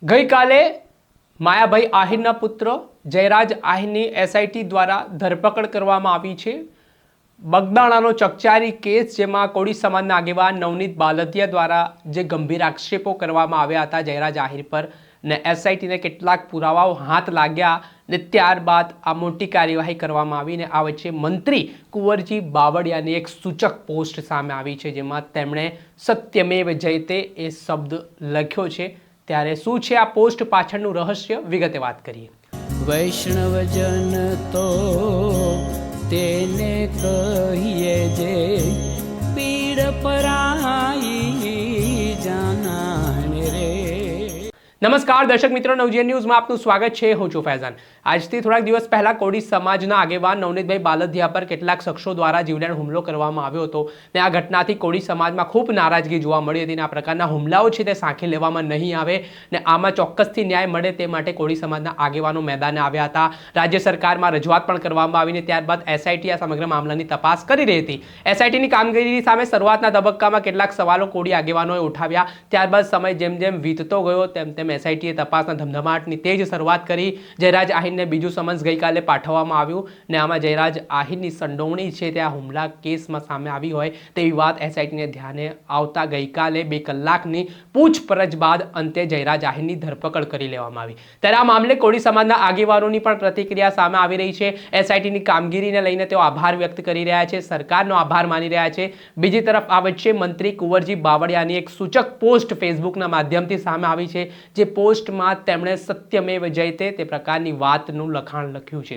ગઈકાલે માયાભાઈ આહિરના પુત્ર જયરાજ આહિરની એસઆઈટી દ્વારા ધરપકડ કરવામાં આવી છે। બગદાણાનો ચકચારી કેસ, જેમાં કોળી સમાજના આગેવાન નવનીત બાલદિયા દ્વારા જે ગંભીર આક્ષેપો કરવામાં આવ્યા હતા જયરાજ આહિર પર, ને એસઆઈટીને કેટલાક પુરાવાઓ હાથ લાગ્યા ને ત્યારબાદ આ મોટી કાર્યવાહી કરવામાં આવી। ને આ વચ્ચે મંત્રી કુંવરજી બાવળિયાની એક સૂચક પોસ્ટ સામે આવી છે, જેમાં તેમણે સત્યમેવ જયતે એ શબ્દ લખ્યો છે। ત્યારે શું છે આ પોસ્ટ પાછળનું રહસ્ય, વિગતે વાત કરીએ। વૈષ્ણવજન તો તેને કહીએ જે પીડ પરાઈ જાનાને રે। નમસ્કાર દર્શક મિત્રો, નવજીવન ન્યૂઝમાં આપનું સ્વાગત છે। હું છું ફૈઝાન। આજથી થોડાક દિવસ પહેલા કોળી સમાજના આગેવાન નવનીતભાઈ બાલદિયા પર કેટલાક શખ્સો દ્વારા જીવલેણ હુમલો કરવામાં આવ્યો હતો ને આ ઘટનાથી કોળી સમાજમાં ખૂબ નારાજગી જોવા મળી હતી। આ પ્રકારના હુમલાઓ છે તે સાંખી લેવામાં નહીં આવે ને આમાં ચોક્કસથી ન્યાય મળે તે માટે કોળી સમાજના આગેવાનો મેદાને આવ્યા હતા। રાજ્ય સરકારમાં રજૂઆત પણ કરવામાં આવીને ત્યારબાદ એસઆઈટી આ સમગ્ર મામલાની તપાસ કરી રહી હતી। એસઆઈટીની કામગીરી સામે શરૂઆતના તબક્કામાં કેટલાક સવાલો કોળી આગેવાનોએ ઉઠાવ્યા। ત્યારબાદ સમય જેમ જેમ વીતતો ગયો તેમ તેમ એસઆઈટીએ તપાસના ધમધમાટની તેજ શરૂઆત કરી। જયરાજ આહિરને બીજું સમન્સ ગઈકાલે પાઠવવામાં આવ્યું ને આમાં જયરાજ આહિરની સંડોવણી છે તે આ હુમલા કેસમાં સામે આવી હોય તેવી વાત એસઆઈટીને ધ્યાને આવતા ગઈકાલે 2 કલાકની પૂછપરછ બાદ અંતે જયરાજ આહિરની ધરપકડ કરી લેવામાં આવી। ત્યારે આ મામલે કોળી સમાજના આગેવાનોની પણ પ્રતિક્રિયા સામે આવી રહી છે। એસઆઈટીની કામગીરીને લઈને તેઓ આભાર વ્યક્ત કરી રહ્યા છે, સરકારનો આભાર માની રહ્યા છે। બીજી તરફ આ વચ્ચે મંત્રી કુંવરજી બાવળિયાની એક સૂચક પોસ્ટ ફેસબુકના માધ્યમથી સામે આવી છે, જે પોસ્ટમાં તેમણે સત્યમેવ જયતે તે પ્રકારની વાતનું લખાણ લખ્યું છે।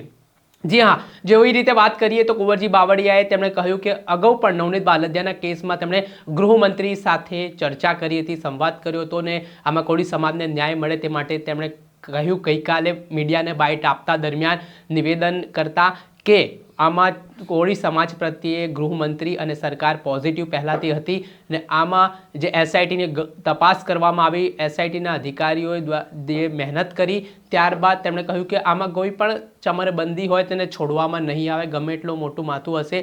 જી હા, જેવી રીતે વાત કરીએ તો કુંવરજી બાવળિયાએ તેમણે કહ્યું કે અગાઉ પણ નવનીત બાલદિયાના કેસમાં તેમણે ગૃહમંત્રી સાથે ચર્ચા કરી હતી, સંવાદ કર્યો હતો ને આમાં કોળી સમાજને ન્યાય મળે તે માટે તેમણે કહ્યું ગઈકાલે મીડિયાને બાઇટ આપતા દરમિયાન નિવેદન કરતા કે આમાં કોળી સમાજ પ્રત્યે ગૃહમંત્રી અને સરકાર પોઝિટિવ પહેલાંથી હતી ને આમાં જે એસઆઈટીની તપાસ કરવામાં આવી, એસઆઈટીના અધિકારીઓએ જે મહેનત કરી ત્યારબાદ તેમણે કહ્યું કે આમાં કોઈ પણ ચમરબંધી હોય તેને છોડવામાં નહીં આવે। ગમે એટલું મોટું માથું હશે,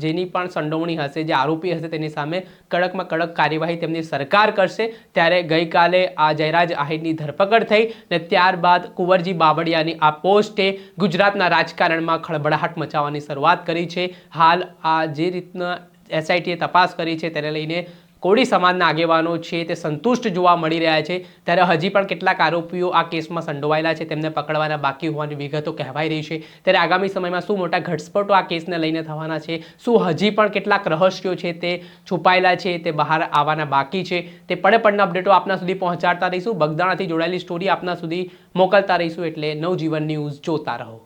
જેની પણ સંડોવણી હશે, જે આરોપી હશે તેની સામે કડકમાં કડક કાર્યવાહી તેમની સરકાર કરશે। ત્યારે ગઈકાલે આ જયરાજ આહિરની ધરપકડ થઈ ને ત્યારબાદ કુંવરજી બાવળિયાની આ પોસ્ટે ગુજરાતના રાજકારણમાં ખળભળાટ મચાવવાની શરૂઆત કરી છે। હાલ આ જે રીતના એસઆઈટીએ તપાસ કરી છે તેને લઈને કોળી સમાજના આગેવાનો છે તે સંતુષ્ટ જોવા મળી રહ્યા છે। ત્યારે હજી પણ કેટલાક આરોપીઓ આ કેસમાં સંડોવાયેલા છે, તેમને પકડવાના બાકી હોવાની વિગતો કહેવાઈ રહી છે। ત્યારે આગામી સમયમાં શું મોટા ઘટસ્ફોટો આ કેસને લઈને થવાના છે, શું હજી પણ કેટલાક રહસ્યો છે તે છુપાયેલા છે તે બહાર આવવાના બાકી છે, તે પડના અપડેટો આપના સુધી પહોંચાડતા રહીશું। બગદાણાથી જોડાયેલી સ્ટોરી આપના સુધી મોકલતા રહીશું, એટલે નવજીવન ન્યૂઝ જોતા રહો।